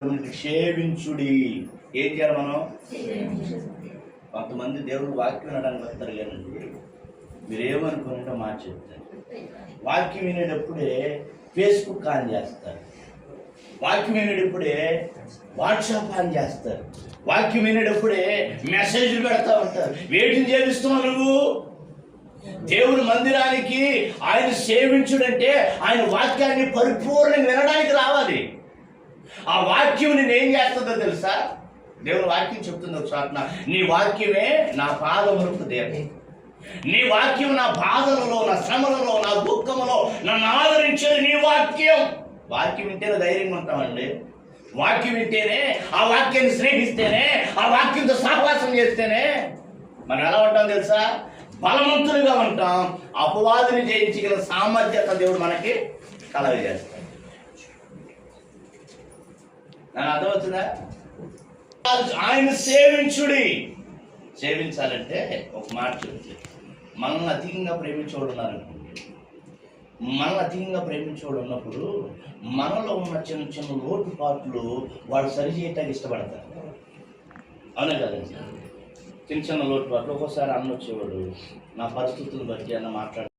సేవించుడి. ఏం చేయాలి మనం? కొంతమంది దేవుడు వాక్యం వినడానికి వస్తారు కానండి, మీరేమనుకున్నట్టు మాట చెప్తారు. వాక్యం వినేటప్పుడే ఫేస్బుక్ ఆన్ చేస్తారు, వాక్యం వినేటప్పుడే వాట్సాప్ ఆన్ చేస్తారు, వాక్యం వినేటప్పుడే మెసేజ్లు పెడతా ఉంటారు. వేటిని చేపిస్తున్నావు నువ్వు? దేవుని మందిరానికి ఆయన సేవించుడంటే ఆయన వాక్యాన్ని పరిపూర్ణంగా వినడానికి రావాలి. ఆ వాక్యం నేను ఏం చేస్తుందో తెలుసా? దేవుని వాక్యం చెప్తుంది ఒకసారి, నీ వాక్యమే నా పాదములకు దీపం. నీ వాక్యం నా బాధలలో, నా శ్రమలలో, నా దుఃఖములో నన్ను ఆదరించేది నీ వాక్యం. వాక్యం వింటేనే ధైర్యంగా ఉంటామండి. వాక్యం వింటేనే, ఆ వాక్యాన్ని స్నేహిస్తేనే, ఆ వాక్యంతో సహవాసం చేస్తేనే మనం ఎలా ఉంటాం తెలుసా? బలవంతులుగా ఉంటాం. అపవాదిని జయించగల సామర్థ్యత దేవుడు మనకి కలగజేస్తాడు. నాకు అర్థమవుతుందా? ఆయన సేవించుడి. సేవించాలంటే ఒక మాట చెప్తే, మనల్ని అధికంగా ప్రేమించేవాడు ఉన్నారనుకోండి. మనల్ని అధికంగా ప్రేమించేవాడు ఉన్నప్పుడు మనలో ఉన్న చిన్న చిన్న లోటుపాట్లు వాడు సరిచేయటానికి ఇష్టపడతారు. అవునా కదండి? చిన్న చిన్న లోటుపాట్లు. ఒక్కోసారి అన్న వచ్చేవాడు, నా పరిస్థితులను బట్టి అన్న మాట్లాడు